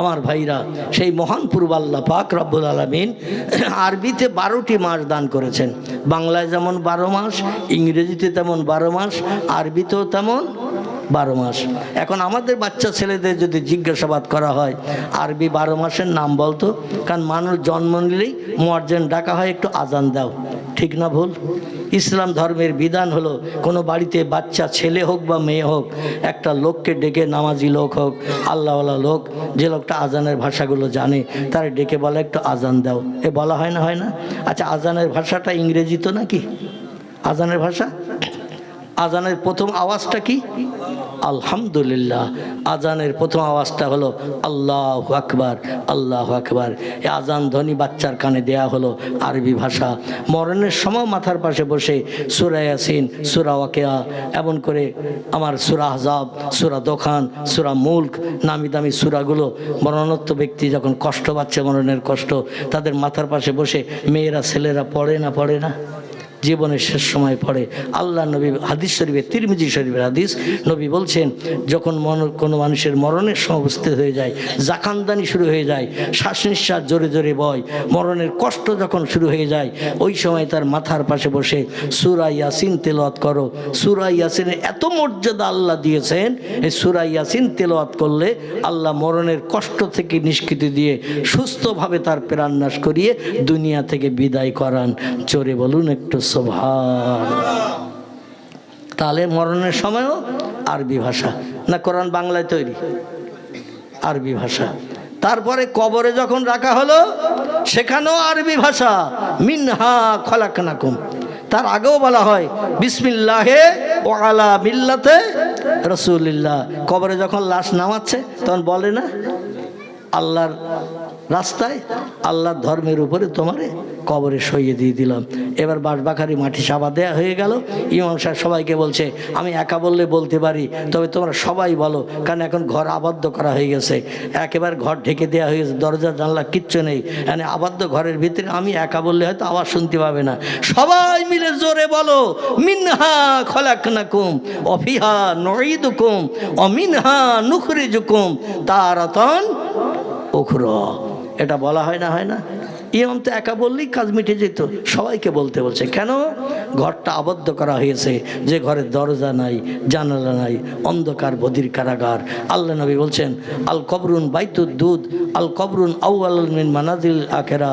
আমার ভাইরা, সেই মহান পূর্ব আল্লাহ পাক রব্বুল আলামিন আরবিতে 12টি মাস দান করেছেন। বাংলায় যেমন 12 মাস, ইংরেজিতে তেমন 12 মাস, আরবিতেও তেমন 12 মাস। এখন আমাদের বাচ্চা ছেলেদের যদি জিজ্ঞাসাবাদ করা হয় আরবি 12 মাসের নাম বলতো, কারণ মানুষ জন্ম নিলেই মুয়াজ্জিন ডাকা হয়, একটু আজান দাও, ঠিক না ভুল? ইসলাম ধর্মের বিধান হলো কোনো বাড়িতে বাচ্চা ছেলে হোক বা মেয়ে হোক, একটা লোককে ডেকে, নামাজি লোক হোক, আল্লাহওয়ালা লোক, যে লোকটা আজানের ভাষাগুলো জানে, তার ডেকে বলে একটু আজান দাও, এ বলা হয় না, হয় না? আচ্ছা, আজানের ভাষাটা ইংরেজি তো নাকি? আজানের ভাষা, আজানের প্রথম আওয়াজটা কি? আলহামদুলিল্লাহ। আজানের প্রথম আওয়াজটা হলো আল্লাহু আকবার, আল্লাহু আকবার। এই আজান ধ্বনি বাচ্চার কানে দেয়া হলো আরবি ভাষা। মরণের সময় মাথার পাশে বসে সূরা ইয়াসিন, সূরা ওয়াকিয়া, এমন করে আমার সূরা আহজাব, সূরা দোখান, সূরা মুলক, নামি দামি সূরাগুলো মরণোত্তর ব্যক্তি যখন কষ্ট পাচ্ছে, মরণের কষ্ট, তাদের মাথার পাশে বসে মেয়েরা ছেলেরা পড়ে না, পড়ে না? জীবনের শেষ সময় পড়ে। আল্লাহ নবী হাদিস শরীফে, তিরমিজি শরীফের হাদিস, নবী বলছেন যখন কোনো মানুষের মরণের সময় উপস্থিত হয়ে যায়, জাকানদানি শুরু হয়ে যায়, শ্বাস নিঃশ্বাস জোরে জোরে বয়, মরণের কষ্ট যখন শুরু হয়ে যায়, ওই সময় তার মাথার পাশে বসে সূরা ইয়াসিন তেলাওয়াত করো। সূরা ইয়াসিনের এত মর্যাদা আল্লাহ দিয়েছেন, এই সূরা ইয়াসিন তেলাওয়াত করলে আল্লাহ মরণের কষ্ট থেকে নিষ্কৃতি দিয়ে সুস্থভাবে তার প্রাণনাশ করিয়ে দুনিয়া থেকে বিদায় করান। জোরে বলুন একটু সুবহানাল্লাহ। তাহলে মরণের সময়ও আরবি ভাষা না, কোরআন বাংলায় তৈরি? আরবি ভাষা। তারপরে কবরে যখন রাখা হলো সেখানেও আরবি ভাষা, মিনহা খলাকনাকুম। তার আগেও বলা হয় বিসমিল্লাহে ওয়া আলা মিল্লাতে রাসূলিল্লাহ। কবরে যখন লাশ নামাচ্ছে তখন বলে না আল্লাহর রাস্তায়, আল্লাহর ধর্মের উপরে তোমারে কবরে সইয়ে দিয়ে দিলাম। এবার বাঁশবাখারি মাটি চাপা দেয়া হয়ে গেল। ইমাম সাহেব সবাইকে বলছে আমি একা বললে বলতে পারি, তবে তোমরা সবাই বলো, কারণ এখন ঘর আবদ্ধ করা হয়ে গেছে, একেবারে ঘর ঢেকে দেওয়া হয়ে গেছে, দরজা জানলা কিচ্ছু নেই, মানে আবদ্ধ ঘরের ভিতরে আমি একা বললে হয়তো আওয়াজ শুনতে পাবে না। সবাই মিলে জোরে বলো মিনহা খলাকনাকুম ওয়া ফিহা নুঈদুকুম ওয়া মিনহা নুখরিজুকুম তারাতান উখরা। এটা বলা হয় না, হয় না? ইমাম তো একা বললেই কাজ মিটে যেত, সবাইকে বলতে বলছে। কেন? ঘরটা আবদ্ধ করা হয়েছে, যে ঘরের দরজা নাই, জানালা নাই, অন্ধকার বধির কারাগার। আল্লাহ নবী বলছেন আল কবরুন বাইতুদ দুদ, আল কবরুন আউয়ালুল মিন মানাজিল আখিরা।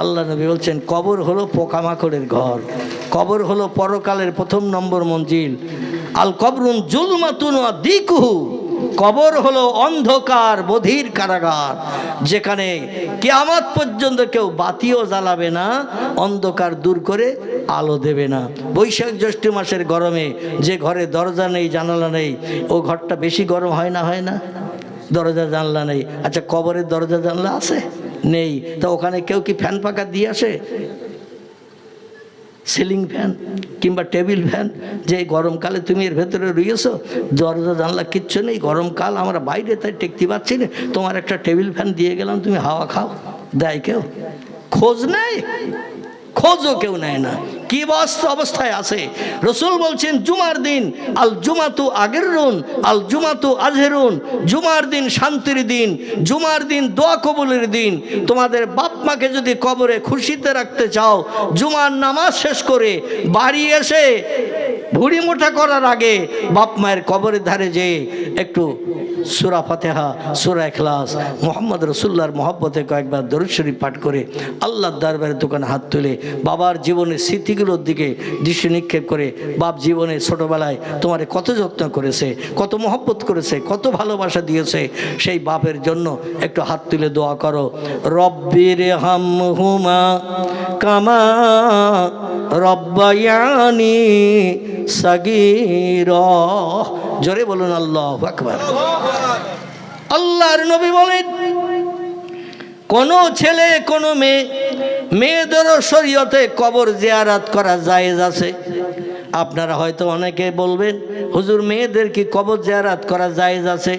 আল্লাহ নবী বলছেন কবর হলো পোকামাকড়ের ঘর, কবর হলো পরকালের প্রথম নম্বর মঞ্জিল। আল কবরুন জুলমাতুন ওয়া দিকুহু, কবর হলো অন্ধকার বধির কারাগার, যেখানে কিয়ামত পর্যন্ত কেউ বাতিও জ্বালাবে না, অন্ধকার দূর করে আলো দেবে না। বৈশাখ জ্যৈষ্ঠ মাসের গরমে যে ঘরে দরজা নেই, জানালা নেই, ও ঘরটা বেশি গরম হয় না, হয় না? দরজা জানলা নেই। আচ্ছা, কবরের দরজা জানলা আছে? নেই। তা ওখানে কেউ কি ফ্যান পাখা দিয়ে আসে? সিলিং ফ্যান কিংবা টেবিল ফ্যান, যে গরমকালে তুমি এর ভেতরে রয়েছো, দরজা জানলা কিচ্ছু নেই, গরমকাল আমরা বাইরে তাই টেকতে পারছি না, তোমার একটা টেবিল ফ্যান দিয়ে গেলাম, তুমি হাওয়া খাও, দেয় কেউ? খোঁজ নেয়? খোঁজও কেউ নেয় না। কি অবস্থায় আছে? রসুল বলছেন জুমার দিন আল জুমাতু আগেরুন আল জুমাতু আজহেরুন, জুমার দিন শান্তির দিন, জুমার দিন দোয়া কবুলের দিন। তোমাদের বাপ মাকে যদি কবরে খুশিতে রাখতে চাও, জুমার নামাজ শেষ করে বাড়ি এসে ভুড়ি মোটা করার আগে বাপ মায়ের কবরের ধারে যেয়ে একটু সূরা ফাতিহা, সূরা ইখলাস, মুহাম্মদ রাসূলুল্লাহর মহব্বতে কয়েকবার দরুদ শরীফ পাঠ করে আল্লাহর দরবারে দোকানে হাত তুলে বাবার জীবনের স্মৃতিগুলোর দিকে দৃষ্টি নিক্ষেপ করে, বাপ জীবনে ছোটোবেলায় তোমারে কত যত্ন করেছে, কত মহব্বত করেছে, কত ভালোবাসা দিয়েছে, সেই বাপের জন্য একটু হাত তুলে দোয়া করো। রব্বির হামহুমা কামা রব্বায়ানি সাগীরা। জোরে বলুন আল্লাহু আকবার। আল্লাহর নবী বলেন কোনো ছেলে কোনো মেয়েদেরও শরীয়তে কবর জিয়ারত করা জায়েজ আছে। আপনারা হয়তো অনেকে বলবেন হুজুর মেয়েদের কি কবর জিয়ারত করা জায়েজ আছে?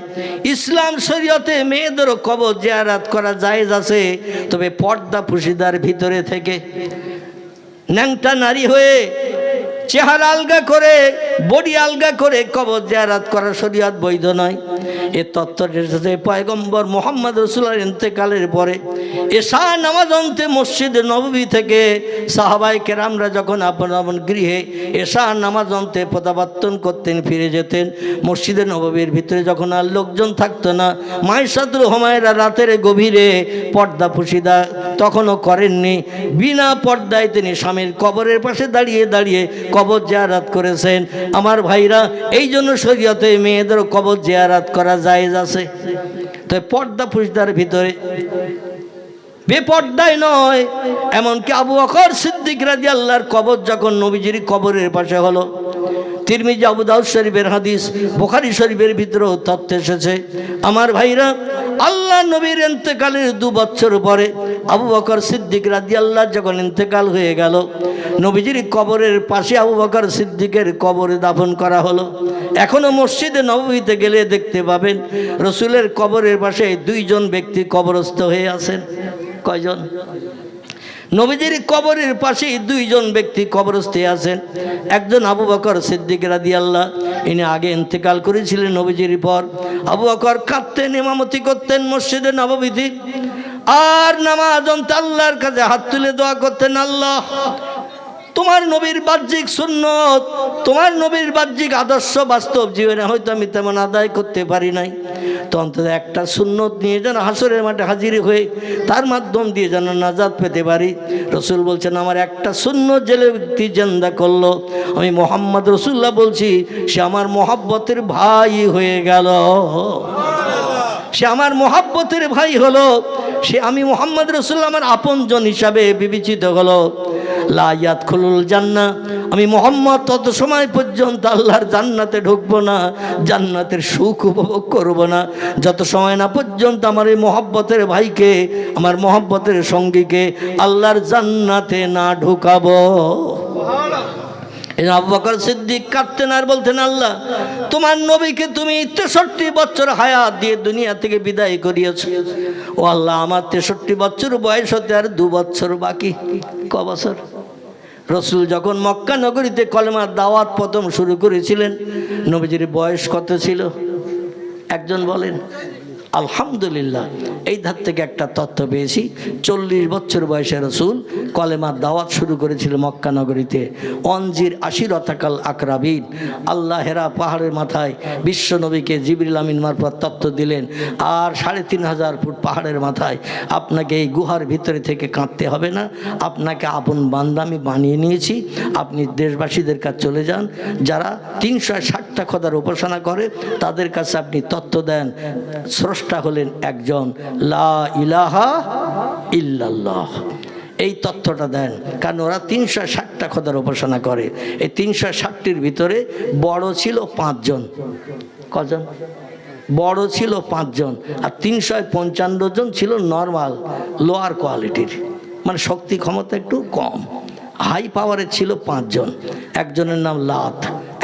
ইসলাম শরীয়তে মেয়েদেরও কবর জিয়ারত করা জায়েজ আছে, তবে পর্দা পুশিদার ভিতরে থেকে। ন্যাংটা নারী হয়ে চেহারা আলগা করে, বডি আলগা করে কবর জিয়ারত করা শরীয়ত বৈধ নয়। এ তত্ত্বটি এসেছে পয়গম্বর মুহাম্মদ রাসূলুল্লাহর ইন্তেকালের পরে। এশা নামাজ অন্তে মসজিদ নববী থেকে সাহাবায়ে কেরামরা যখন আপন আপন গৃহে এশা নামাজ অন্তে প্রত্যাবর্তন করতেন, ফিরে যেতেন। মসজিদে নববীর ভিতরে যখন আর লোকজন থাকতো না, মাইশাতুল হুমায়রা রাতের গভীরে পর্দা পুশিদা তখনও করেননি, বিনা পর্দায় তিনি স্বামীর কবরের পাশে দাঁড়িয়ে দাঁড়িয়ে কবর জিয়ারত করেছেন। আমার ভাইরা, এই জন্য শরীয়তে মেয়েদেরও কবর জিয়ারত করা জায়েজ আছে। তো পর্দা পুশিদার ভিতরে, বেপর্দায় নয়। এমনকি আবু বকর সিদ্দিক রাদিয়াল্লাহর কবর যখন নবীজির কবরের পাশে হলো, তিরমিজি আবু দাউদ শরীফের হাদিস, বুখারী শরীফের ভিতরেও তথ্য এসেছে। আমার ভাইরা, আল্লাহ নবীর ইন্তেকালের 2 বছর পরে আবু বকর সিদ্দিক রাদিয়াল্লাহু যখন ইন্তেকাল হয়ে গেল, নবীজির কবরের পাশে আবু বকর সিদ্দিকের কবরে দাফন করা হলো। এখনো মসজিদে নববীতে গেলে দেখতে পাবেন রসুলের কবরের পাশে 2 জন ব্যক্তি কবরস্থ হয়ে আছেন। কয়জন? নবীজির কবরের পাশে 2 জন ব্যক্তি কবরস্থ আছেন। একজন আবু বকর সিদ্দিক রাদিয়াল্লাহু, ইনি আগে ইন্তেকাল করেছিলেন নবীজির পর। আবু বকর কাঁদতেন, ইমামতি করতেন মসজিদে নববীতে, আর নামাজ অন্তে আল্লাহর কাছে হাত তুলে দোয়া করতেন, আল্লাহ তোমার নবীর বাহ্যিক সুন্নত, তোমার নবীর বাহ্যিক আদর্শ বাস্তব জীবনে হয়তো আমি তেমন আদায় করতে পারি নাই, তো অন্তত একটা সুন্নত নিয়ে যেন হাসরের মাঠে হাজির হয়ে তার মাধ্যম দিয়ে যেন নাজাত পেতে পারি। রসুল বলছেন, আমার একটা সুন্নত যে ব্যক্তি জিন্দা করলো, আমি মুহাম্মদ রাসূলুল্লাহ বলছি, সে আমার মহব্বতের ভাই হয়ে গেল। সে আমার মহব্বতের ভাই হলো, সে আমি মুহাম্মদ রাসূলুল্লাহ আমার আপনজন হিসাবে বিবেচিত হলো। লা ইয়াদখুলুল জান্নাহ, আমি মুহাম্মদ তত সময় পর্যন্ত আল্লাহর জান্নাতে ঢুকবো না, জান্নাতের সুখ উপভোগ করব না, যত সময় না পর্যন্ত আমার এই মহব্বতের ভাইকে, আমার মহব্বতের সঙ্গীকে আল্লাহর জান্নাতে না ঢুকাবো। আবু বকর সিদ্দিক কাঁদতেন আর বলতেন, আল্লাহ তোমার নবীকে তুমি 63 বছর হায়াত দিয়ে দুনিয়া থেকে বিদায় করিয়েছো। ও আল্লাহ, আমার 63 বছর বয়স হতে আর 2 বছর বাকি। ক বছর? রসুল যখন মক্কা নগরীতে কলেমার দাওয়াত প্রথম শুরু করেছিলেন, নবীজির বয়স কত ছিল? একজন বলেন। আলহামদুলিল্লাহ, এই ধার থেকে একটা তথ্য পেয়েছি, 40 বছর বয়সে রসুল কলেমার দাওয়াত শুরু করেছিল মক্কা নগরীতে। অনজির আশিরতাকাল আকরাবিন, আল্লাহ হেরা পাহাড়ের মাথায় বিশ্ব নবীকে জিবরিল আমিন মারফত তথ্য দিলেন, আর 3500 ফুট পাহাড়ের মাথায় আপনাকে এই গুহার ভিতরে থেকে কাঁদতে হবে না, আপনাকে আপন বান্দা আমি বানিয়ে নিয়েছি, আপনি দেশবাসীদের কাছে চলে যান, যারা 360টা খোদার উপাসনা করে তাদের কাছে আপনি তথ্য দেন, স্রষ্টা হলেন একজন, লা ইলাহা ইল্লাল্লাহ। এই তথ্যটা দেন, কারণ ওরা 360টা খোদার উপাসনা করে। এই 360টির ভিতরে বড় ছিল 5 জন। কজন? বড় ছিল 5 জন, আর 355 জন ছিল নর্মাল, লোয়ার কোয়ালিটির, মানে শক্তি ক্ষমতা একটু কম। হাই পাওয়ারের ছিল 5 জন। একজনের নাম লাত,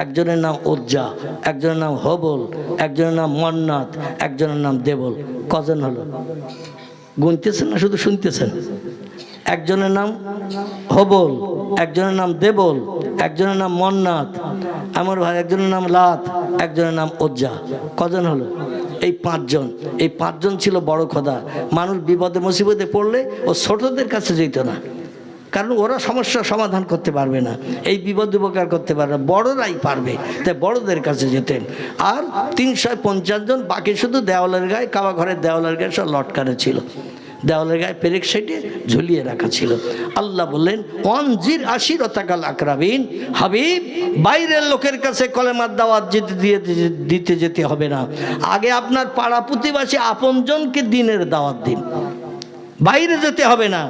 একজনের নাম উজ্জা, একজনের নাম হবল, একজনের নাম মন্নাত, একজনের নাম দেবল। কজন হলো? গুনতেছেন না শুধু শুনতেছেন? একজনের নাম হবল, একজনের নাম দেবল, একজনের নাম মন্নাত, আমার ভাই একজনের নাম লাত, একজনের নাম উজ্জা। কজন হলো? এই 5 জন। এই 5 জন ছিল বড় খোদা। মানুষ বিপদে মুসিবতে পড়লে ও ছোটদের কাছে যেত না, কারণ ওরা সমস্যার সমাধান করতে পারবে না, এই বিপদ উপকার করতে পারবে না, বড়রাই পারবে, তাই বড়দের কাছে যেতেন। আর 350 জন, বাকি শুধু দেওয়ালের গায়ে, কাবা ঘরের দেওয়ালের গায়ে সব লটকানো ছিল, দেওয়ালের গায়ে পেরেক সাইডে ঝুলিয়ে রাখা ছিল। আল্লাহ বললেন, ওয়ানজির আশিরতাকাল আকরাবিন, হাবিব বাইরের লোকের কাছে কলেমার দাওয়াত দিতে যেতে হবে না, আগে আপনার পাড়া প্রতিবেশী আপনজনকে দিনের দাওয়াত দিন, বাইরে যেতে হবে না।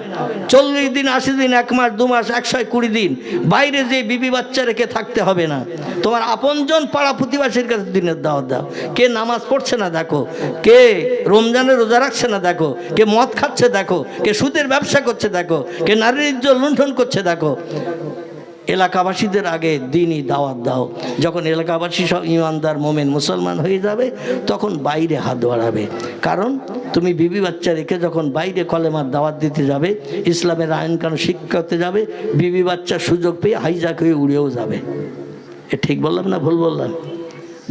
40 দিন, 80 দিন, 1 মাস, 2 মাস, 120 দিন বাইরে যে বিবি বাচ্চা রেখে থাকতে হবে না। তোমার আপনজন পাড়া প্রতিবেশীর কাছে দিনের দাওয়াত দাও। কে নামাজ পড়ছে না দেখো, কে রমজানের রোজা রাখছে না দেখো, কে মদ খাচ্ছে দেখো, কে সুদের ব্যবসা করছে দেখো, কে নারীর ইজ্জত লুণ্ঠন করছে দেখো। এলাকাবাসীদের আগে দিনই দাওয়াত দাও। যখন এলাকাবাসী সব ইমানদার মোমেন মুসলমান হয়ে যাবে তখন বাইরে হাত বাড়াবে। কারণ তুমি বিবি বাচ্চা রেখে যখন বাইরে কলেমার দাওয়াত দিতে যাবে, ইসলামের আইন কানুন শিক্ষা করতে যাবে, বিবি বাচ্চা সুযোগ পেয়ে হাইজাক হয়ে উড়েও যাবে। এ ঠিক বললাম না ভুল বললাম?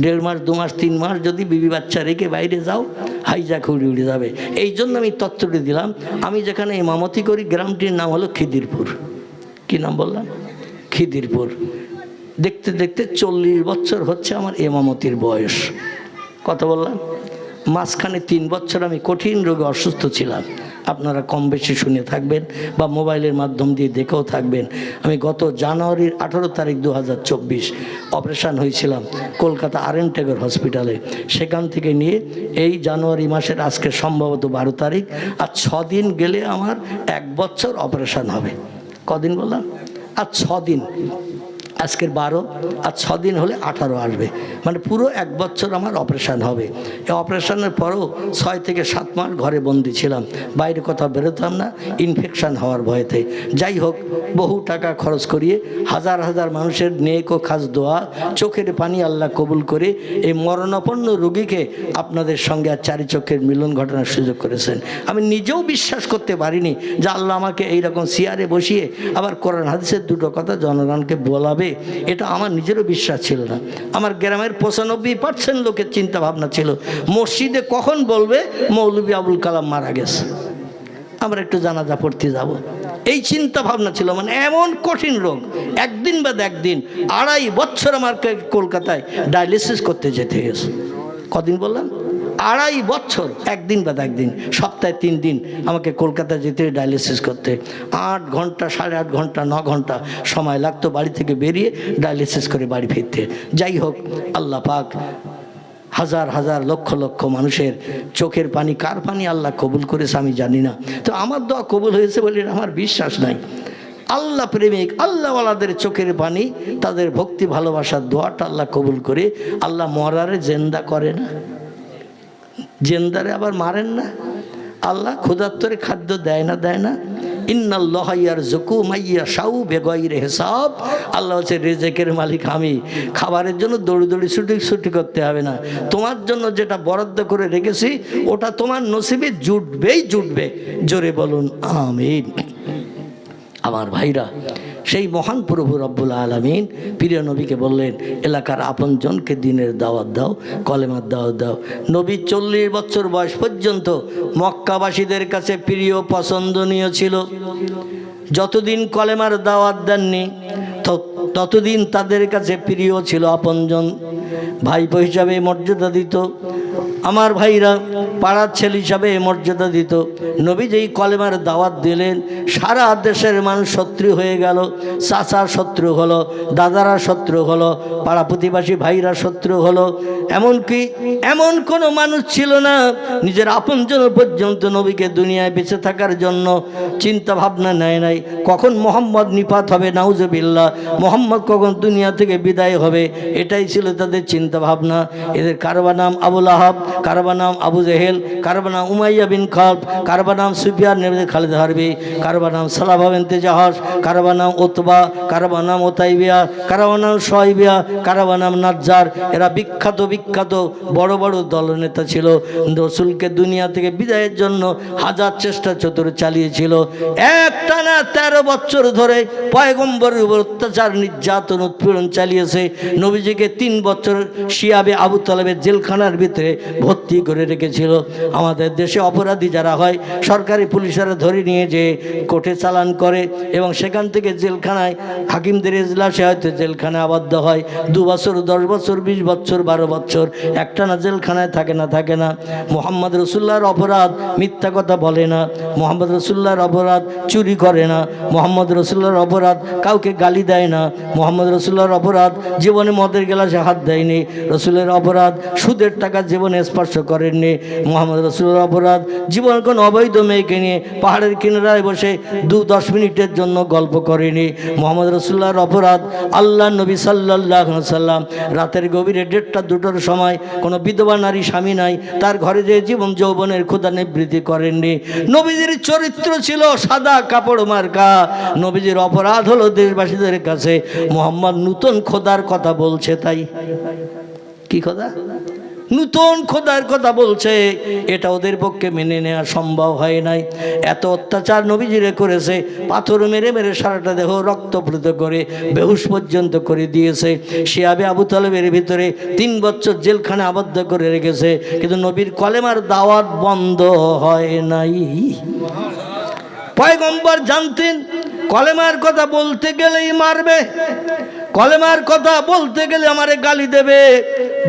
1.5 মাস 2 মাস 3 মাস যদি বিবি বাচ্চা রেখে বাইরে যাও, হাইজাক উড়ে যাবে। এই জন্য আমি তথ্যটি দিলাম। আমি যেখানে ইমামতি করি গ্রামটির নাম হলো খিদিরপুর। কি নাম বললাম? খিদিরপুর। দেখতে দেখতে 40 বছর হচ্ছে আমার ইমামতির বয়স। কত বললাম? মাঝখানে 3 বছর আমি কঠিন রোগে অসুস্থ ছিলাম। আপনারা কম বেশি শুনে থাকবেন বা মোবাইলের মাধ্যম দিয়ে দেখেও থাকবেন। আমি গত জানুয়ারির 18 তারিখ 2024 অপারেশান হয়েছিলাম কলকাতা RN টেগর হসপিটালে। সেখান থেকে নিয়ে এই জানুয়ারি মাসের আজকে সম্ভবত 12 তারিখ, আর 6 দিন গেলে আমার 1 বছর অপারেশান হবে। কদিন বললাম? আর 6 দিন। আজকের 12 আর 6 দিন হলে 18 আসবে, মানে পুরো 1 বছর আমার অপারেশান হবে। এই অপারেশানের পরও 6 থেকে 7 মাস ঘরে বন্দি ছিলাম, বাইরে কোথাও বেরোতাম না ইনফেকশান হওয়ার ভয়েতে। যাই হোক, বহু টাকা খরচ করিয়ে হাজার হাজার মানুষের নেক ও খাস দোয়া, চোখের পানি আল্লাহ কবুল করে এই মরণাপন্ন রোগীকে আপনাদের সঙ্গে আর 4 চোখের মিলন ঘটানোর সুযোগ করেছেন। আমি নিজেও বিশ্বাস করতে পারিনি যে আল্লাহ আমাকে এইরকম চেয়ারে বসিয়ে আবার কোরআন হাদিসের 2টো কথা জনগণকে বলাবে। এটা আমার নিজেরও বিশ্বাস ছিল না। আমার গ্রামের 95% লোকের চিন্তা ভাবনা ছিল মসজিদে কখন বলবে মৌলভী আবুল কালাম মারা গেছে, আমরা একটু জানাজা পড়তে যাব। এই চিন্তা ভাবনা ছিল। মানে এমন কঠিন রোগ, একদিন বাদ একদিন 2.5 বছর আমার কলকাতায় ডায়ালিসিস করতে যেতে হয়েছে। কদিন বললাম? 2.5 বছর, একদিন বাদ একদিন, সপ্তাহে 3 দিন আমাকে কলকাতা যেতে ডায়ালিসিস করতে। 8 ঘন্টা 8.5 ঘন্টা 9 ঘন্টা সময় লাগতো বাড়ি থেকে বেরিয়ে ডায়ালিসিস করে বাড়ি ফিরতে। যাই হোক, আল্লাহ পাক হাজার হাজার লক্ষ লক্ষ মানুষের চোখের পানি, কার পানি আল্লাহ কবুল করেছে আমি জানি না, তো আমার দোয়া কবুল হয়েছে বলে আমার বিশ্বাস নাই। আল্লাহ প্রেমিক আল্লাহওয়ালাদের চোখের পানি, তাদের ভক্তি ভালোবাসার দোয়াটা আল্লাহ কবুল করে। আল্লাহ মরারে জেন্দা করে না, জেন্দারে আবার মারেন না। আল্লাহ ক্ষুধার্তরে খাদ্য দেয় না, দেয় না। ইন্নাল্লাহা ইয়ারযুকু মাইয়াশাউ বিগাইরি হিসাব। আল্লাহ হচ্ছে রিজিকের মালিক আমি। খাবারের জন্য দৌড়ি ছুটি করতে হবে না। তোমার জন্য যেটা বরাদ্দ করে রেখেছি ওটা তোমার নসিবে জুটবেই জুটবে। জোরে বলুন আমিন। আমার ভাইরা, সেই মহান প্রভু রব্বুল আলামিন প্রিয় নবীকে বললেন এলাকার আপনজনকে দিনের দাওয়াত দাও, কলেমার দাওয়াত দাও। নবী 40 বছর বয়স পর্যন্ত মক্কাবাসীদের কাছে প্রিয় পছন্দনীয় ছিল। যতদিন কলেমার দাওয়াত দেননি ততদিন তাদের কাছে প্রিয় ছিল, আপনজন। ভাইপো হিসাবে মর্যাদা দিত। আমার ভাইরা পাড়ার ছেলে হিসাবে মর্যাদা দিত। নবী যেই কলেমার দাওয়াত দিলেন সারা দেশের মানুষ শত্রু হয়ে গেল। চাচা শত্রু হলো, দাদারা শত্রু হলো, পাড়া প্রতিবাসী ভাইরা শত্রু হলো। এমনকি এমন কোনো মানুষ ছিল না নিজের আপনজন পর্যন্ত নবীকে দুনিয়ায় বেঁচে থাকার জন্য চিন্তা ভাবনা নেয় নাই কখন মোহাম্মদ নিপাত হবে, নাউজুবিল্লাহ, মোহাম্মদ কখন দুনিয়া থেকে বিদায় হবে, এটাই ছিল তাদের চিন্তা ভাবনা। এদের কারবা নাম আবুল আহাব, কারবা নাম আবু জেহেল, কারবা নাম উমাইয়া বিন খালফ, কারবা নাম সুফিয়ান ইবনে খালিদ হারবি, কারবা নাম সালাবা বিনতে জাহাস, কারবা নাম উতবা, কারবা নাম ওতাইবিয়া, কারবা নাম শুআইবিয়া, কারবা নাম নাজ্জার। এরা বিখ্যাত বিখ্যাত বড় বড় দলনেতা ছিল। রাসূলকে দুনিয়া থেকে বিদায়ের জন্য হাজার চেষ্টা চতুর চালিয়েছিল। একটানা 13 বছর ধরে পয়গম্বরের উপর অত্যাচার, নির্যাতন, উৎপীড়ন চালিয়েছে। নবীজিকে 3 বছর শিয়াবে আবু তালেবের জেলখানার ভিতরে ভর্তি করে রেখেছিল। আমাদের দেশে অপরাধী যারা হয় সরকারি পুলিশেরা ধরে নিয়ে যে কোর্টে চালান করে এবং সেখান থেকে জেলখানায় হাকিমদের এজলাসে হয়তো জেলখানায় আবদ্ধ হয়। 2 বছর, 10 বছর, 20 বছর, 12 বছর একটানা জেলখানায় থাকে না। মুহাম্মদ রাসূলুল্লাহর অপরাধ মিথ্যা কথা বলে না, মুহাম্মদ রাসূলুল্লাহর অপরাধ চুরি করে না, মুহাম্মদ রাসূলুল্লাহর অপরাধ কাউকে গালি দেয় না, মুহাম্মদ রাসূলুল্লাহর অপরাধ জীবনে মদের গ্লাসে হাত দেয়নি, রাসূলের অপরাধ সুদের টাকা জীবনে স্পর্শ করেননি, মোহাম্মদ রাসূলের অপরাধ, জীবন কোনো অবৈধ মেয়েকে নিয়ে পাহাড়ের কিনারায় বসে 2-10 মিনিটের জন্য গল্প করেনি। মোহাম্মদ রাসূলুল্লাহর অপরাধ, আল্লাহ নবী সাল্লাল্লাহু আলাইহি সাল্লাম রাতের গভীরে 1:30-2টোর সময় কোনো বিধবা নারী স্বামী নাই তার ঘরে যে জীবন যৌবনের ক্ষুধা নিবৃত্তি করেননি। নবীজির চরিত্র ছিল সাদা কাপড় মার্কা। নবীজির অপরাধ হলো দেশবাসীদের কাছে মোহাম্মদ নূতন খোদার কথা বলছে। তাই কি খোদা? নূতন খোদার কথা বলছে, এটা ওদের পক্ষে মেনে নেওয়া সম্ভব হয় নাই। এত অত্যাচার নবীজিরে করেছে, পাথর মেরে মেরে সারাটা দেহ রক্তপ্লুত করে বেহুশ পর্যন্ত করে দিয়েছে। শিয়াবে আবু তালেবের ভিতরে 3 বছর জেলখানে আবদ্ধ করে রেখেছে, কিন্তু নবীর কলেমার দাওয়াত বন্ধ হয় নাই। পয়গম্বর জানতেন কলেমার কথা বলতে গেলেই মারবে, কলেমার কথা বলতে গেলে আমারে গালি দেবে,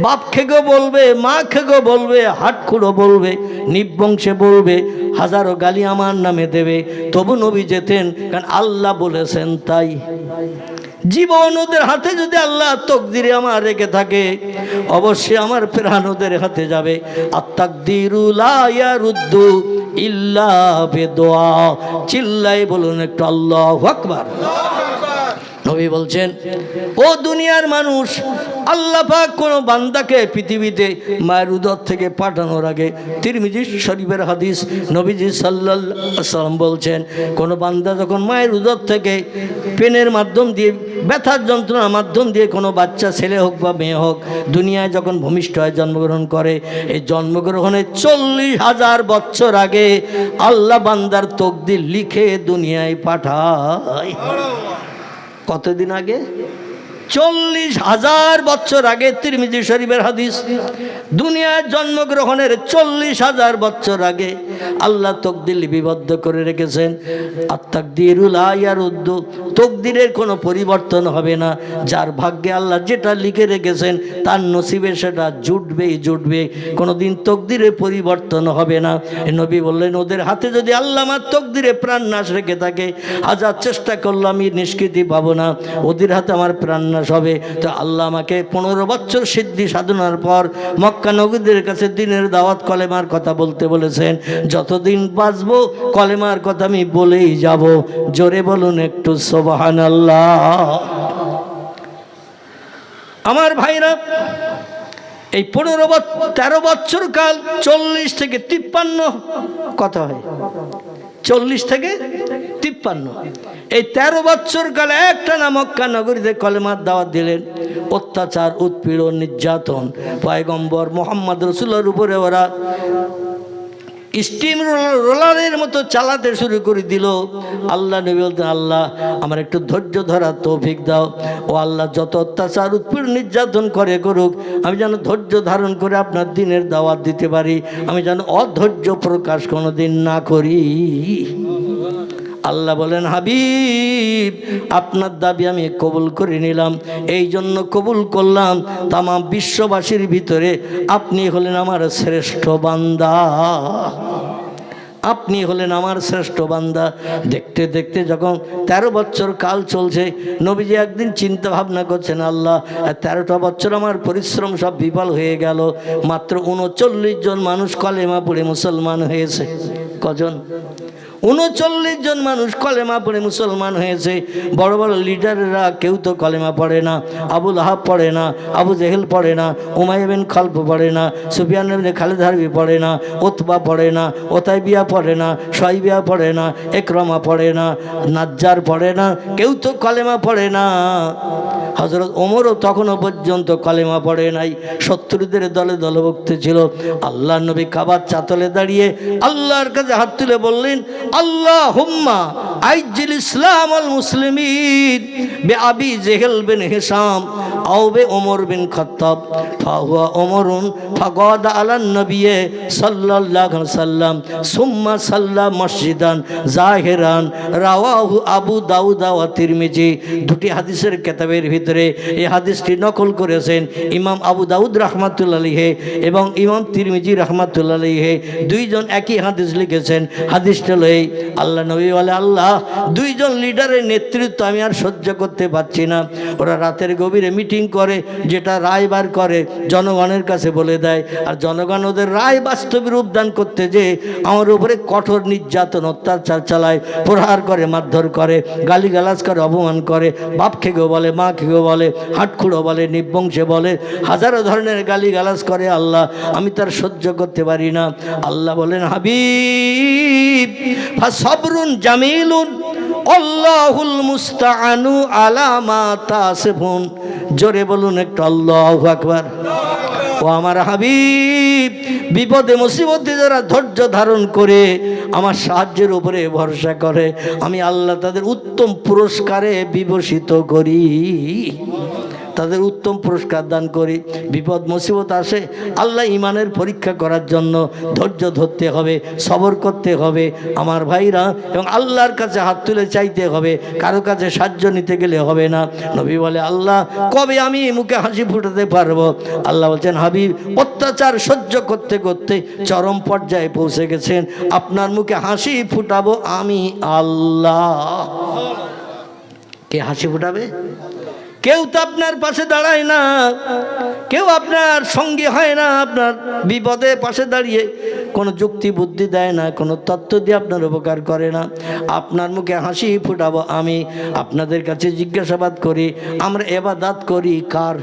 বাপ খেগো বলবে, মা খেগো বলবে, হাটখুড়ো বলবে, নিবংশে বলবে, হাজারো গালি আমার নামে দেবে। তবু নবী যেতেন, কারণ আল্লাহ বলেছেন তাই। জীবন ওদের হাতে যদি আল্লাহ তকদিরে আমার রেখে থাকে, অবশ্যই আমার প্রাণ ওদের হাতে যাবে। আত-তাকদিরু লা ইয়ারুদ্দু ইল্লা বিদুআ। চিল্লাই বলুন একটু আল্লাহু আকবার। নবী বলছেন, ও দুনিয়ার মানুষ, আল্লাহ পাক কোন বান্দাকে পৃথিবীতে মায়ের উদর থেকে পাঠানোর আগে, তিরমিজি শরীফের হাদিস, নবীজি সাল্লাল্লাহু আলাইহি ওয়াসাল্লাম বলছেন, কোন বান্দা যখন মায়ের উদর থেকে পেনের মাধ্যম দিয়ে, ব্যথার যন্ত্রণার মাধ্যম দিয়ে কোনো বাচ্চা ছেলে হোক বা মেয়ে হোক দুনিয়ায় যখন ভূমিষ্ঠ হয়, জন্মগ্রহণ করে, এই জন্মগ্রহণের 40,000 বছর আগে আল্লাহ বান্দার তকদির লিখে দুনিয়ায় পাঠায়। কতদিন আগে? 40,000 বছর আগে। তিরমিজি শরীফের হাদিস। দুনিয়ার জন্মগ্রহণের 40,000 বছর আগে আল্লাহ তকদির লিপিবদ্ধ করে রেখেছেন। আত-তাকদিরু লা ইয়ারুদ্দু, তকদিরের কোনো পরিবর্তন হবে না। যার ভাগ্যে আল্লাহ যেটা লিখে রেখেছেন তার নসিবে সেটা জুটবেই জুটবে, কোনোদিন তকদিরে পরিবর্তন হবে না। নবী বললেন, ওদের হাতে যদি আল্লাহ আমার তকদিরে প্রাণ নাশ রেখে থাকে, হাজার চেষ্টা করলাম আমি নিষ্কৃতি পাবো না, ওদের হাতে আমার প্রাণ হবে। তো আল্লাহ আমাকে 15 বছর সিদ্ধি সাধনার পর মক্কা নগরীদের কাছে দ্বীনের দাওয়াত, কলেমার কথা বলতে বলেছেন। যতদিন বাঁচবো কলেমার কথা আমি বলেই যাব। জোরে বলুন একটু সুবহানাল্লাহ। আমার ভাইরা, এই 13 বছর কাল 40 থেকে 53 কত হয়? 40 থেকে 53, এই 13 বছর কালে একটা না মক্কা নগরীতে কলেমার দাওয়াত দিলেন। অত্যাচার, উৎপীড়ন, নির্যাতন পয়গম্বর মুহাম্মদ রাসূলুল্লাহর উপরে ওরা স্টিম রোলারের মতো চালাতে শুরু করে দিল। আল্লাহ নবী বলতেন, আল্লাহ আমার একটু ধৈর্য ধরার তৌফিক দাও। ও আল্লাহ, যত অত্যাচার, উৎপীড়ন, নির্যাতন করে করুক, আমি যেন ধৈর্য ধারণ করে আপনার দিনের দাওয়াত দিতে পারি, আমি যেন অধৈর্য প্রকাশ কোনোদিন না করি। আল্লাহ বলেন, হাবিব আপনার দাবি আমি কবুল করে নিলাম, এই জন্য কবুল করলাম, তামাম বিশ্ববাসীর ভিতরে আপনি হলেন আমার শ্রেষ্ঠ বান্দা, আপনি হলেন আমার শ্রেষ্ঠ বান্দা। দেখতে দেখতে যখন 13 বছর কাল চলছে, নবীজি একদিন চিন্তা ভাবনা করছেন, আল্লাহ 13টা বছর আমার পরিশ্রম সব বিফল হয়ে গেল, মাত্র 39 জন মানুষ কলেমা পড়ে মুসলমান হয়েছে। কজন? 39 জন মানুষ কলেমা পড়ে মুসলমান হয়েছে। বড় বড় লিডাররা কেউ তো কলেমা পড়ে না। আবু লাহাব পড়ে না, আবু জেহেল পড়ে না, উমাইয়া বিন খালফ পড়ে না, সুফিয়ান ইবনে খালিদ হারবি পড়ে না, উতবা পড়ে না, ওতাইবিয়া পড়ে না, শাইবিয়া পড়ে না, ইকরামা পড়ে না, নাজ্জার পড়ে না, কেউ তো কলেমা পড়ে না। হযরত ওমরও তখনও পর্যন্ত কলেমা পড়ে নাই, শত্রুদের দলে দলভুক্ত ছিল। আল্লাহ নবী কাবার চাতলে দাঁড়িয়ে আল্লাহর কাছে হাত তুলে বললেন, আল্লাহুম্মা আইজিল ইসলাম আল মুসলিমিন বিআবি জেহেল বিন হিশাম আও বে ওমর বিন খাত্তাব ফাহুয়া ওমরুন ফাগাদা আলান নবী সাল্লাল্লাহু আলাইহি ওয়াসাল্লাম সুম্মা সাল্লা মসজিদান জাহিরান। রাওয়াহু আবু দাউদ ওয়া তিরমিজি। দুটি হাদিসের কিতাবের ভিতরে এই হাদিসটি নকল করেছেন ইমাম আবু দাউদ রাহমাতুল্লাহ আলাইহি এবং ইমাম তিরমিজি রাহমাতুল্লাহ আলাইহি। দুইজন একই হাদিস লিখেছেন। হাদিসটা লই, আল্লাহ নবী বলে, আল্লাহ 2 জন লিডারের নেতৃত্ব আমি আর সহ্য করতে পারছি না। ওরা রাতের গভীরে মিটিং মিটিং করে, যেটা রায় বার করে জনগণের কাছে বলে দেয়, আর জনগণ ওদের রায় বাস্তবে রূপদান করতে যে আমার উপরে কঠোর নির্যাতন অত্যাচার চালায়, প্রহার করে, মারধর করে, গালিগালাজ করে, অপমান করে, বাপ খেগো বলে, মা খেগো বলে, হাটখুড়ো বলে, নিবংশে বলে, হাজারো ধরনের গালিগালাজ করে। আল্লাহ আমি তার সহ্য করতে পারি না। আল্লাহ বলেন, হাবিব ফাসবরুন জামিলুন আল্লাহুল মুস্তাআনু আলা মা তাসিফুন। জোরে বলুন একটু আল্লাহু আকবার। ও আমার হাবিব, বিপদে মুসিবতে যারা ধৈর্য ধারণ করে আমার সাহায্যের উপরে ভরসা করে, আমি আল্লাহ তাদের উত্তম পুরস্কারে বিভূষিত করি, তাদের উত্তম পুরস্কার দান করি। বিপদ মুসিবত আসে, আল্লাহ ইমানের পরীক্ষা করার জন্য ধৈর্য ধরতে হবে, সবর করতে হবে আমার ভাইরা, এবং আল্লাহর কাছে হাত তুলে চাইতে হবে, কারো কাছে সাহায্য নিতে গেলে হবে না। নবী বলে, আল্লাহ কবে আমি মুখে হাসি ফুটাতে পারবো? আল্লাহ বলছেন, হাবিব অত্যাচার সহ্য করতে করতে চরম পর্যায়ে পৌঁছে গেছেন, আপনার মুখে হাসি ফুটাবো আমি আল্লাহ। কে হাসি ফুটাবে? কেউ তো আপনার পাশে দাঁড়ায় না, কেউ আপনার সঙ্গী হয় না, আপনার বিপদে পাশে দাঁড়িয়ে কোনো যুক্তি বুদ্ধি দেয় না, কোনো তত্ত্ব দিয়ে আপনার উপকার করে না। আপনার মুখে হাসি ফুটাবো আমি। আপনাদের কাছে জিজ্ঞাসাবাদ করি, আমরা ইবাদত করি কার?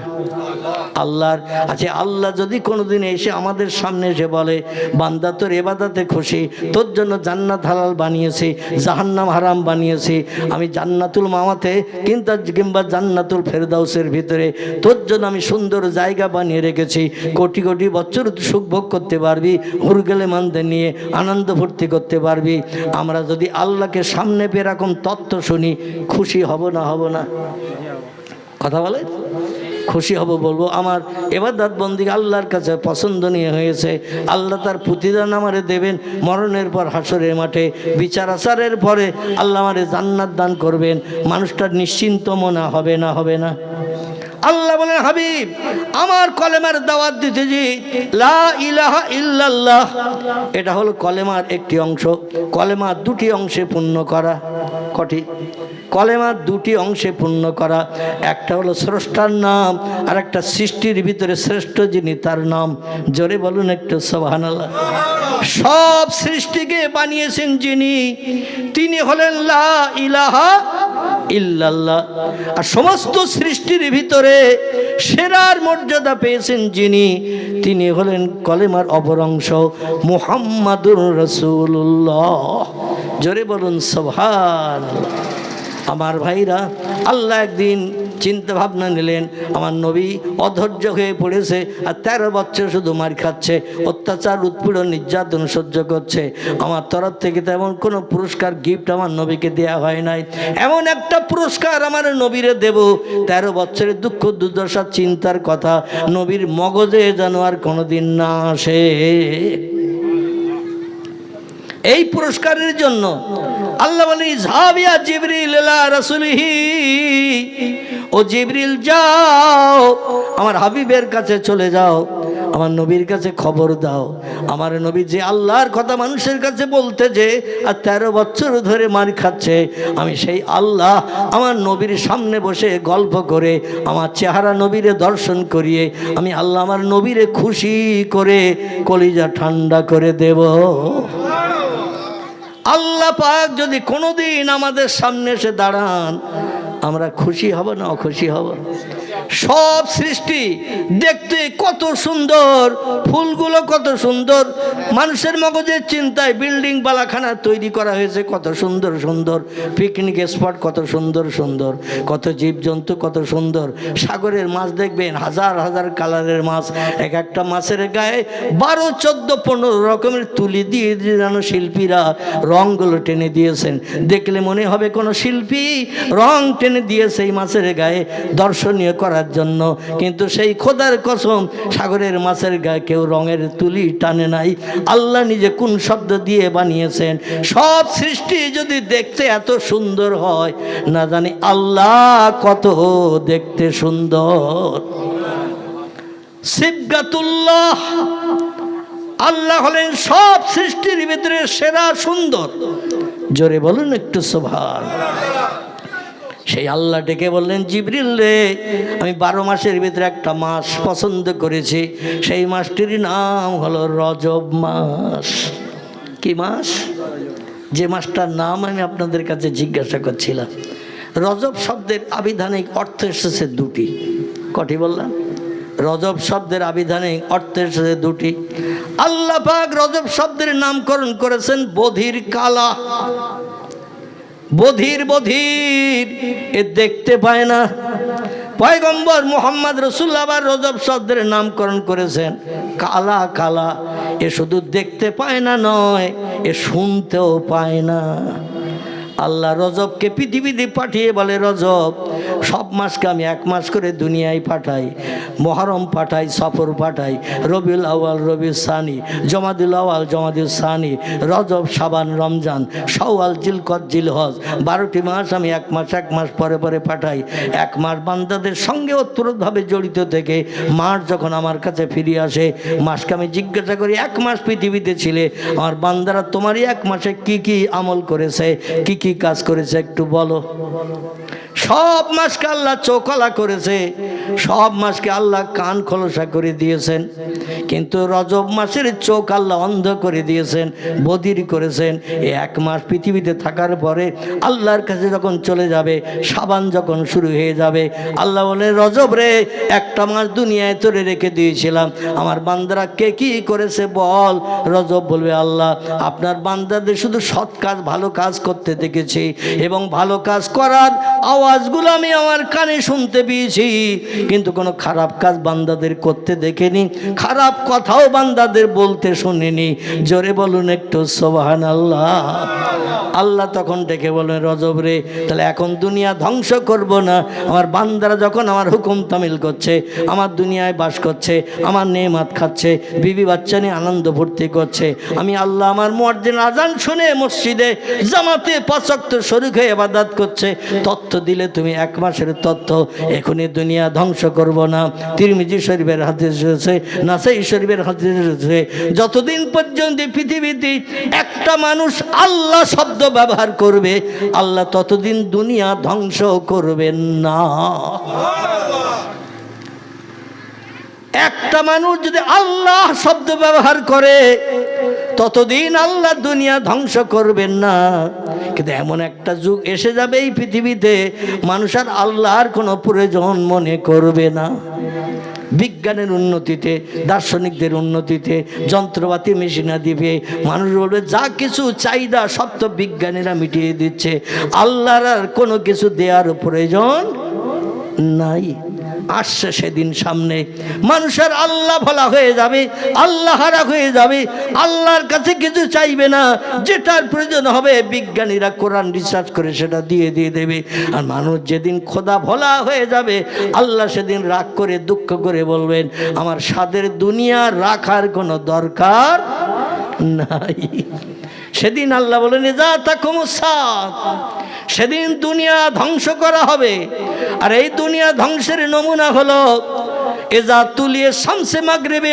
আল্লাহর। আচ্ছা, আল্লাহ যদি কোনোদিন এসে আমাদের সামনে এসে বলে, বান্দা তোর ইবাদতে খুশি, তোর জন্য জান্নাত হালাল বানিয়েছি, জাহান্নাম হারাম বানিয়েছি, আমি জান্নাতুল মাওয়াতে কিংবা জান্নাতুল ফেরদাউসের ভিতরে তোর জন্য আমি সুন্দর জায়গা বানিয়ে রেখেছি, কোটি কোটি বছর সুখ ভোগ করতে পারবি, হুরগেলে মানতে নিয়ে আনন্দ ফুর্তি করতে পারবি। আমরা যদি আল্লাহকে সামনে পেয়ে এরকম তত্ত্ব শুনি, খুশি হব না? হব না? কথা বলে খুশি হব, বলবো আমার ইবাদত বন্দি আল্লাহর কাছে পছন্দনীয় হয়েছে, আল্লাহ তার প্রতিদান আমারে দেবেন মরণের পর হাসরের মাঠে, বিচার আচারের পরে আল্লাহ আমারে জান্নাত দান করবেন। মানুষটার নিশ্চিন্ত মনে হবে না? হবে না? আল্লাহ বলেন, হাবিব আমার কলেমার দাওয়াত দিতেছি, লা ইলাহা ইল্লাল্লাহ, এটা হলো কলেমার একটি অংশ। কলেমা দুটি অংশে পূর্ণ করা। কটি? কলেমা দুটি অংশে পূর্ণ করা। একটা হলো স্রষ্টার নাম, আর একটা সৃষ্টির ভিতরে শ্রেষ্ঠ যিনি তার নাম। জোরে বলুন একটু সুবহানাল্লাহ। সব সৃষ্টিকে বানিয়েছেন যিনি, তিনি হলেন লা ইলাহা ইল্লাল্লাহ। আর সমস্ত সৃষ্টির ভিতরে সেরার মর্যাদা পেয়েছেন যিনি, তিনি হলেন কলেমার অপর অংশ, মুহাম্মাদুর রাসূলুল্লাহ। জোরে বলুন সুবহানাল্লাহ। আমার ভাইরা, আল্লাহ একদিন চিন্তা ভাবনা নিলেন, আমার নবী অধৈর্য হয়ে পড়েছে, আর 13 বছর শুধু মার খাচ্ছে, অত্যাচার উৎপীড়ন নির্যাতন সহ্য করছে। আমার তরফ থেকে তেমন কোনো পুরস্কার গিফট আমার নবীকে দেয়া হয় নাই। এমন একটা পুরস্কার আমার নবীরে দেব, 13 বছরের দুঃখ দুর্দশা চিন্তার কথা নবীর মগজে যেন আর কোনোদিন না আসে। এই পুরস্কারের জন্য আল্লাহ বলেন, ইযহাবিয়া জিবরিল ইলা রাসূলিহি, ও জিবরিল যাও আমার হাবিবের কাছে চলে যাও, আমার নবীর কাছে খবর দাও, আমার নবী যে আল্লাহর কথা মানুষের কাছে বলতে যে আর 13 বছর ধরে মার খাচ্ছে, আমি সেই আল্লাহ আমার নবীর সামনে বসে গল্প করে আমার চেহারা নবীরে দর্শন করিয়ে আমি আল্লাহ আমার নবীরে খুশি করে কলিজা ঠান্ডা করে দেব। আল্লাহ পাক যদি কোনোদিন আমাদের সামনে এসে দাঁড়ান, আমরা খুশি হব না অখুশি হব? সব সৃষ্টি দেখতে কত সুন্দর, ফুলগুলো কত সুন্দর, মানুষের মগজের চিন্তায় বিল্ডিং বালাখানা তৈরি করা হয়েছে কত সুন্দর সুন্দর, পিকনিক স্পট কত সুন্দর সুন্দর, কত জীবজন্তু কত সুন্দর, সাগরের মাছ দেখবেন হাজার হাজার কালারের মাছ, এক একটা মাছের গায়ে 12, 14, 15 রকমের তুলি দিয়ে যেন শিল্পীরা রঙগুলো টেনে দিয়েছেন। দেখলে মনে হবে কোনো শিল্পী রং টেনে দিয়েছে এই মাছের গায়ে দর্শনীয় করার জন্য, কিন্তু সেই খোদার কসম সাগরের মাছের গায়ে কেউ রঙের তুলি টানে নাই। আল্লাহ নিজে কোন শব্দ দিয়ে বানিয়েছেন? সব সৃষ্টি যদি দেখতে এত সুন্দর হয়, না জানি আল্লাহ কত দেখতে সুন্দর। সিবগাতুল্লাহ, আল্লাহ হলেন সব সৃষ্টির ভিতরে সেরা সুন্দর। জোরে বলুন একটু সুবহানাল্লাহ। সেই আল্লাহ ডেকে বললেন, জিবরিল রে, আমি 12 মাসের ভিতরে একটা মাস পছন্দ করেছি, সেই মাসটির নাম হলো রজব মাস। কি মাস? যে মাসটার নাম আমি আপনাদের কাছে জিজ্ঞাসা করছিলাম। রজব শব্দের আবিধানিক অর্থ এসেছে দুটি। কটি বললাম? রজব শব্দের আবিধানিক অর্থ এসেছে দুটি। আল্লাহ পাক রজব শব্দের নামকরণ করেছেন বধির কালা। বধির বধির, এ দেখতে পায় না। পয়গম্বর মুহাম্মদ রাসূলুল্লাহ আবার রজব শব্দের নামকরণ করেছেন কালা কালা। এ শুধু দেখতে পায় না নয়, এ শুনতেও পায় না। আল্লাহ রজবকে পৃথিবীতে পাঠিয়ে বলে, রজব সব মাসকে আমি 1 মাস করে দুনিয়ায় পাঠাই। মুহররম পাঠাই, সফর পাঠাই, রবিউল আউয়াল, রবিউল সানি, জমাদুল আউয়াল, জমাদুল সানি, রজব, শাবান, রমজান, শাওয়াল, জিলকদ, জিলহজ, 12টি মাস আমি 1 মাস পরে পরে পাঠাই। 1 মাস বান্দাদের সঙ্গে ওতপ্রোতভাবে জড়িত থেকে মাস যখন আমার কাছে ফিরে আসে, মাসকে আমি জিজ্ঞাসা করি, 1 মাস পৃথিবীতে ছিলে আমার বান্দারা তোমারই 1 মাসে কি কি আমল করেছে, কি কি কাজ করেছে একটু বলো। সব মাসকে আল্লাহ চোখলা করেছে, সব মাসকে আল্লাহ কান খোলসা করে দিয়েছেন, কিন্তু রজব মাসের চোখ আল্লাহ অন্ধ করে দিয়েছেন, বধির করেছেন। এই 1 মাস পৃথিবীতে থাকার পরে আল্লাহর কাছে যখন চলে যাবে, শাবান যখন শুরু হয়ে যাবে, আল্লাহ বলে, রজব রে, 1টা মাস দুনিয়ায় তোরে রেখে দিয়েছিলাম, আমার বান্দারা কে কি করেছে বল। রজব বলবে, আল্লাহ আপনার বান্দাদের শুধু সৎ কাজ, ভালো কাজ করতে দেখেছি, এবং ভালো কাজ করার আওয়াজগুলো আমি আমার কানে শুনতে পেয়েছি, কিন্তু কোনো খারাপ কাজ বান্দাদের করতে দেখিনি, খারাপ কথাও বান্দাদের বলতে শুনিনি। জোরে বলুন একটু সুবহানাল্লাহ। আল্লাহ তখন ডেকে বলেন, রজব রে, তাহলে এখন দুনিয়া ধ্বংস করব না। আমার বান্দারা যখন আমার হুকুম তামিল করছে, আমার দুনিয়ায় বাস করছে, আমার নেমাত খাচ্ছে, বিবি বাচ্চা নিয়ে আনন্দ ফুর্তি করছে, আমি আল্লাহ আমার মুয়াজ্জিন আজান শুনে মসজিদে জামাতে 5 ওয়াক্ত শরীক হয়ে ইবাদত করছে, তথ্য দিলে তুমি 1 মাসের তথ্য, এখনই দুনিয়া ধ্বংস করব না। তিরমিজি শরীফের হাদিস রয়েছে, নাসাই শরীফের হাদিস রয়েছে, যতদিন পর্যন্ত পৃথিবীতে একটা মানুষ আল্লাহ শব্দ ব্যবহার করবে, আল্লাহ ততদিন দুনিয়া ধ্বংস করবেন না। একটা মানুষ যদি আল্লাহ শব্দ ব্যবহার করে, ততদিন আল্লাহ দুনিয়া ধ্বংস করবেন না। কিন্তু এমন একটা যুগ এসে যাবে এই পৃথিবীতে, মানুষ আর আল্লাহর কোনো প্রয়োজন মনে করবে না। বিজ্ঞানের উন্নতিতে, দার্শনিকদের উন্নতিতে, যন্ত্রপাতি মেশিনা দিবে, মানুষ বলবে যা কিছু চাহিদা সব তো বিজ্ঞানীরা মিটিয়ে দিচ্ছে, আল্লাহর আর কোনো কিছু দেওয়ার প্রয়োজন নাই। আসছে সেদিন সামনে, মানুষের আল্লাহ ভোলা হয়ে যাবে, আল্লাহরা হয়ে যাবে, আল্লাহর কাছে কিছু চাইবে না, যেটার প্রয়োজন হবে বিজ্ঞানীরা কোরআন রিসার্চ করে সেটা দিয়ে দেবে। আর মানুষ যেদিন খোদা ভোলা হয়ে যাবে, আল্লাহ সেদিন রাগ করে দুঃখ করে বলবেন, আমার স্বাদের দুনিয়া রাখার কোনো দরকার নাই। সেদিন আল্লাহ বলেন, যা তাকুমুসাদ, সেদিন দুনিয়া ধ্বংস করা হবে। আর এই দুনিয়া ধ্বংসের নমুনা হলো, এজা তুলিয়ে শামসে মাগরিবে,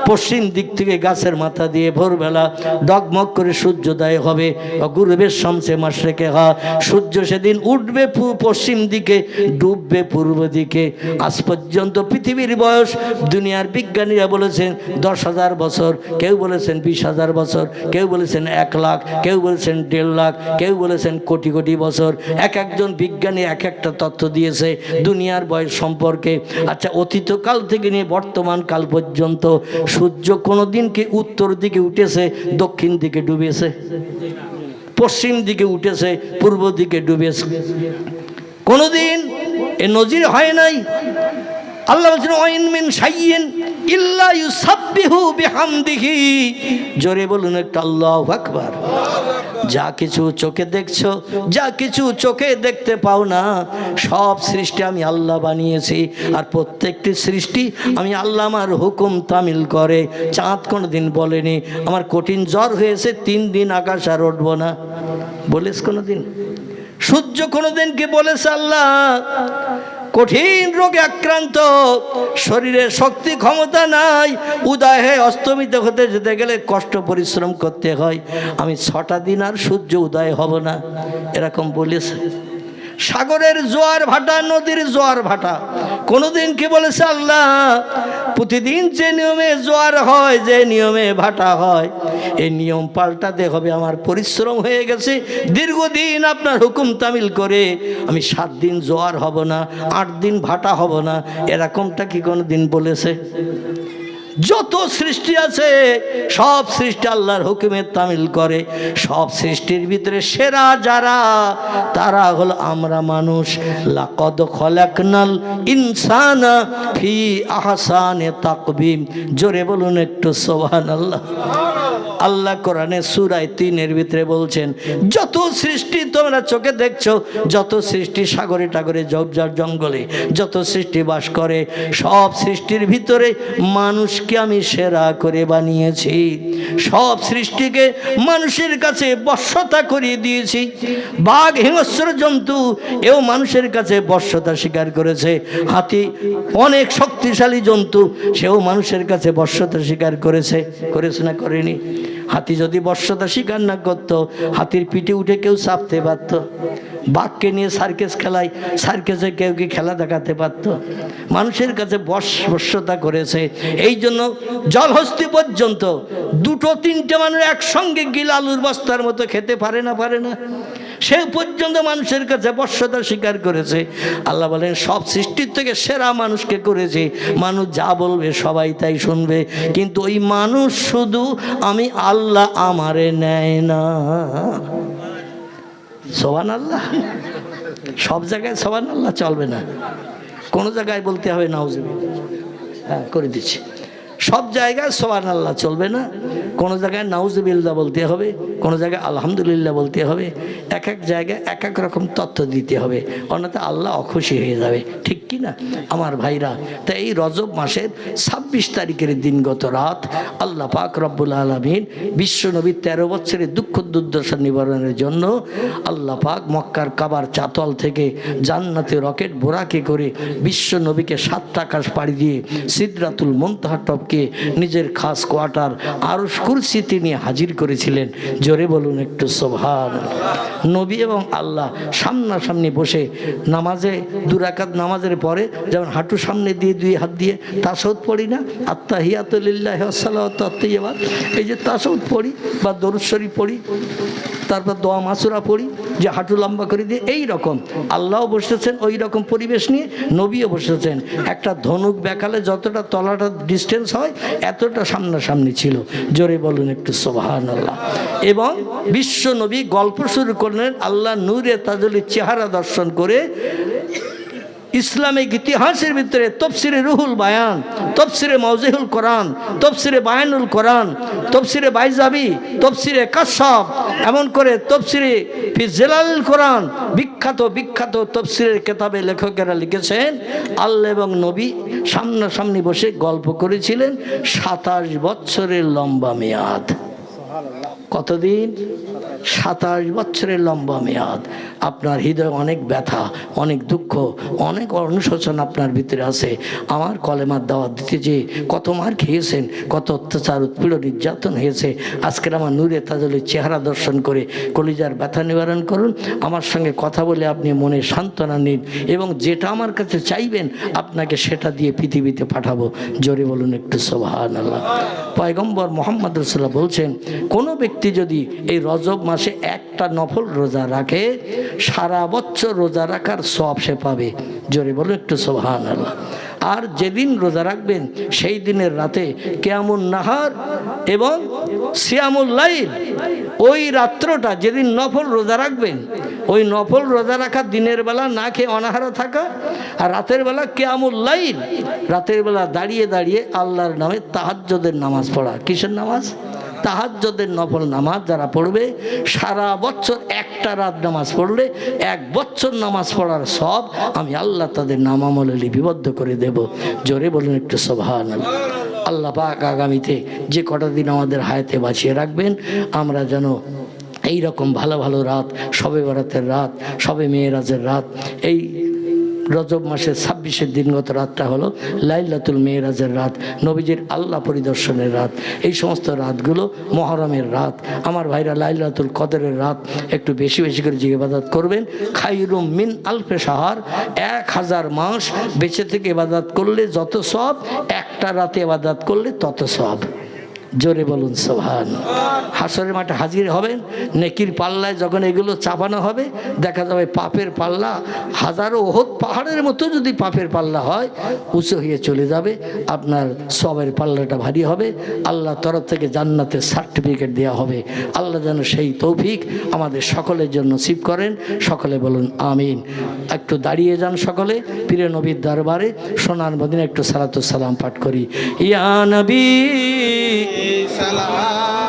পশ্চিম দিক থেকে গাছের মাথা দিয়ে ভোরবেলা ডগমগ করে সূর্যোদয় হবে। গুরুবের শামসে মাশরিকে, সূর্য সেদিন উঠবে পশ্চিম দিকে, ডুববে পূর্ব দিকে। আজ পর্যন্ত পৃথিবীর বয়স দুনিয়ার বিজ্ঞানীরা বলেছেন 10,000 বছর, কেউ বলেছেন 20,000 বছর, কেউ বলেছেন 1 লাখ, কেউ বলেছেন 1.5 লাখ, কেউ বলেছেন কোটি কোটি বছর। একজন বিজ্ঞানী এক একটা তথ্য দিয়েছে দুনিয়ার বয়স সম্পর্কে। আচ্ছা, অতীতকাল থেকে নিয়ে বর্তমান কাল পর্যন্ত সূর্য কোনোদিন কি উত্তর দিকে উঠেছে, দক্ষিণ দিকে ডুবেছে? পশ্চিম দিকে উঠেছে, পূর্ব দিকে ডুবেছে? কোনোদিন এ নজির হয় নাই। আল্লাহ বলছেন, ওয়াইন মিন শাইইন ইল্লা ইউসাব্বিহু বিহামদিহি। জোরে বলুন একটা আল্লাহু আকবার। যা কিছু চোখে দেখছো, যা কিছু চোখে দেখতে পাও না, সব সৃষ্টি আমি আল্লাহ বানিয়েছি। আর প্রত্যেকটি সৃষ্টি আমি আল্লাহ আমার হুকুম তামিল করে। চাঁদ কোনোদিন বলেনি আমার কঠিন জ্বর হয়েছে 3 দিন আকাশ আর উঠব না, বলেছ কোনোদিন? সূর্য কোনোদিন কি বলেছে আল্লাহ কঠিন রোগে আক্রান্ত, শরীরে শক্তি ক্ষমতা নাই, উদয় হয়ে অস্তমিত হতে যেতে গেলে কষ্ট পরিশ্রম করতে হয়, আমি 6টা দিন আর সূর্য উদয় হব না, এরকম বলেছে? সাগরের জোয়ার ভাটা, নদীর জোয়ার ভাটা। কোনোদিন কি বলেছে আল্লাহ প্রতিদিন যে নিয়মে জোয়ার হয়, যে নিয়মে ভাটা হয়, এই নিয়ম পাল্টাতে হবে। আমার পরিশ্রম হয়ে গেছে, দীর্ঘদিন আপনার হুকুম তামিল করে আমি 7 দিন জোয়ার হব না, 8 দিন ভাটা হব না, এরকমটা কি কোনো দিন বলেছে? যত সৃষ্টি আছে সব সৃষ্টি আল্লাহর হুকুমে তামিল করে। সব সৃষ্টির ভিতরে সেরা যারা, তারা হলো আমরা মানুষ। লাকাদ খলাকনাল ইনসানা ফি আহসানি তাকবীম। জোরে বলুন একটু সুবহানাল্লাহ। আল্লাহ কোরআনে সূরা 3-এর ভিতরে বলছেন, যত সৃষ্টি তোমরা চোখে দেখছো, যত সৃষ্টি সাগরে টাগরে ঝোপঝাড় জঙ্গলে যত সৃষ্টি বাস করে, সব সৃষ্টির ভিতরে মানুষকে আমি সেরা করে বানিয়েছি। সব সৃষ্টিকে মানুষের কাছে বশ্যতা করিয়ে দিয়েছি। বাঘ হিংস্র জন্তু এও মানুষের কাছে বশ্যতা স্বীকার করেছে। হাতি অনেক শক্তিশালী জন্তু, সেও মানুষের কাছে বশ্যতা স্বীকার করেছে। করেছে না করেনি? হাতি যদি বশ্যতা স্বীকার না করতো, হাতির পিঠে উঠে কেউ চাপতে পারত? বাঘকে নিয়ে সার্কেস খেলায়, সার্কেসে কেউ কি খেলা দেখাতে পারত? মানুষের কাছে বশ্যতা করেছে। এই জন্য জলহস্তি পর্যন্ত 2-3টে মানুষ একসঙ্গে গিল আলুর বস্তার মতো খেতে পারে না, পারে না। সে পর্যন্ত মানুষের কাছে বশ্যতা স্বীকার করেছে। আল্লাহ বলেন সব সৃষ্টির থেকে সেরা মানুষকে করেছে। মানুষ যা বলবে সবাই তাই শুনবে, কিন্তু ওই মানুষ শুধু আমি আল্লাহ আমারে নেয় না। সুবহানাল্লাহ। সব জায়গায় সুবহানাল্লাহ চলবে না, কোন জায়গায় বলতে হবে নাউজুবিল্লাহ। হ্যাঁ, করে দিচ্ছি। সব জায়গায় সুবহানাল্লাহ চলবে না, কোন জায়গায় নাউজুবিল্লাহ বলতে হবে, কোন জায়গায় আলহামদুলিল্লাহ বলতে হবে। এক এক জায়গায় এক এক রকম তথ্য দিতে হবে, অন্যথা আল্লাহ অখুশি হয়ে যাবে। ঠিক কি না আমার ভাইরা? তাই এই রজব মাসের 26 তারিখের দিনগত রাত আল্লাহ পাক রব্বুল আলামিন বিশ্ব নবী 13 বছরের দুঃখ দুর্দশা নিবারণের জন্য আল্লাহ পাক মক্কার কাবার চাতল থেকে জান্নাতে রকেট বোরাকে করে বিশ্ব নবীকে 7 আকাশ পাড়ি দিয়ে সিদরাতুল মুনতাহা টপকে নিজের খাস কোয়ার্টার আরশ কুরসিতে নিয়ে হাজির করেছিলেন। জোরে বলুন একটু সুবহানাল্লাহ। নবী এবং আল্লাহ সামনাসামনি বসে নামাজে 2 রাকাত নামাজের পরে যেমন হাঁটু সামনে দিয়ে 2 হাত দিয়ে তাশাহুদ পড়ি না, আত্তাহিয়াতু লিল্লাহি ওয়াস সালাওয়াতু আত-তাইয়্যিবাত, এই যে তাশাহুদ পড়ি বা দরুদ শরীফ পড়ি, তারপর দোয়া মাসুরা পড়ি, যে হাঁটু লম্বা করে দিয়ে, এই রকম আল্লাহও বসেছেন ওই রকম পরিবেশ নিয়ে, নবীও বসেছেন। একটা ধনুক বেকালে যতটা তলাটা ডিস্টেন্স হয় এতটা সামনাসামনি ছিল। জোরে বলুন একটু সুবহানাল্লাহ। এবং বিশ্ব নবী গল্প শুরু করলেন আল্লাহ নূরে তাজলির চেহারা দর্শন করে। ইসলামিক ইতিহাসের ভিতরে তফসিরে রুহুল বায়ান, তফসিরে মাওজিহুল কোরআন, তফসিরে বায়ানুল কোরআন, তফসিরে বাইজাবি, তফসিরে কাশফ, এমন করে তফসিরে ফি জিলালিল কোরআন, বিখ্যাত বিখ্যাত তফসিরের কিতাবে লেখকেরা লিখেছেন আল্লাহ এবং নবী সামনাসামনি বসে গল্প করেছিলেন 27 বছরের লম্বা মেয়াদ। কতদিন? 27 বছরের লম্বা মেয়াদ। আপনার হৃদয়ে অনেক ব্যথা, অনেক দুঃখ, অনেক অনুশোচন আপনার ভিতরে আছে। আমার কলেমার দাওয়াত দিতে যে কত মার খেয়েছেন, কত অত্যাচার উৎপীড়ন নির্যাতন হয়েছে, আজকের আমার নূরে তাজলের চেহারা দর্শন করে কলিজার ব্যথা নিবারণ করুন। আমার সঙ্গে কথা বলে আপনি মনে সান্ত্বনা নিন, এবং যেটা আমার কাছে চাইবেন আপনাকে সেটা দিয়ে পৃথিবীতে পাঠাবো। জোরে বলুন একটু সুবহানাল্লাহ। পয়গম্বর মুহাম্মদ রাসূলুল্লাহ বলছেন, কোনো ব্যক্তি যদি এই রজব মাসে একটা নফল রোজা রাখে, সারা বছর রোজা রাখার সওয়াব সে পাবে। জোরে বলুন একটু সুবহানাল্লাহ। আর যেদিন রোজা রাখবেন সেই দিনের রাতে কিয়ামুন নাহার এবং সিয়ামুল লাইল, ওই রাত্রটা যেদিন নফল রোজা রাখবেন, ওই নফল রোজা রাখা দিনের বেলা না খেয়ে অনাহারা থাকা, আর রাতের বেলা কিয়ামুল লাইল, রাতের বেলা দাঁড়িয়ে দাঁড়িয়ে আল্লাহর নামে তাহাজ্জুদের নামাজ পড়া। কিসের নামাজ? তাহাজ্জুদের নফল নামাজ যারা পড়বে, সারা বছর একটা রাত নামাজ পড়লে 1 বছর নামাজ পড়ার সব আমি আল্লাহ তাদের নামামলে লিপিবদ্ধ করে দেব। জোরে বলুন একটু সুবহানাল্লাহ। আল্লাহ পাক আগামীতে যে কটা দিন আমাদের হায়াতে বাঁচিয়ে রাখবেন, আমরা যেন এই রকম ভালো ভালো রাত, শবে বরাতের রাত, শবে মেরাজের রাত, এই রজব মাসের 26 দিনগত রাতটা হলো লাইলাতুল মেরাজের রাত, নবীজির আল্লাহ পরিদর্শনের রাত। এই সমস্ত রাতগুলো মুহররমের রাত। আমার ভাইরা লাইলাতুল কদরের রাত একটু বেশি বেশি করে ইবাদত করবেন। খায়রুম মিন আলফে শাহর, 1000 মাস বেঁচে থেকে ইবাদত করলে যত সওয়াব, একটা রাতে ইবাদত করলে তত সওয়াব। জোরে বলুন সুবহানাল্লাহ। হাসরের মাঠে হাজির হবেন, নেকির পাল্লায় যখন এগুলো চাপানো হবে দেখা যাবে পাপের পাল্লা হাজারো ওহদ পাহাড়ের মতো যদি পাপের পাল্লা হয় উঁচু হয়ে চলে যাবে, আপনার সওয়াবের পাল্লাটা ভারী হবে, আল্লাহ তরফ থেকে জান্নাতের সার্টিফিকেট দেওয়া হবে। আল্লাহ যেন সেই তৌফিক আমাদের সকলের জন্য নসিব করেন। সকলে বলুন আমিন। একটু দাঁড়িয়ে যান সকলে, পীরে নবীর দরবারে সোনার মদিনা একটু সালাতুস সালাম পাঠ করি। ইয়া নবী সালাম